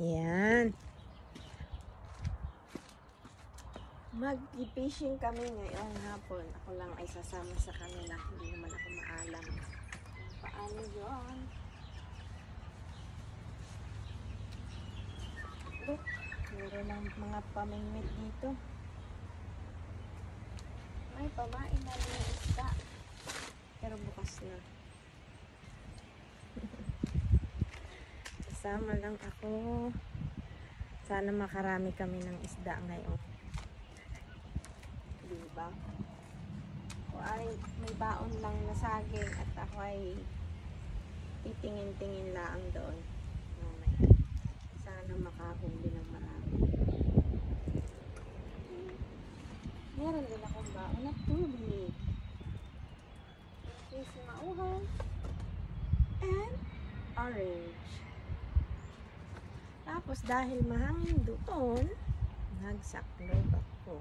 Yan. Mag-fishing kami ngayong hapon. Ako lang ay sasama sa kanila. Hindi naman ako maalam. Paano yun? Look, meron ng mga pamingwit dito. Ay, pamain na rin yung isda. Pero bukas na. Kasama lang ako. Sana makarami kami ng isda ngayon. Diba? Ako ay may baon lang na saging at ako ay titingin-tingin lang doon. Sana makahuli ng marami. Meron din akong baon na tubig. Is mauhaw and orange. Tapos dahil mahangin doon, nagsaklog ako.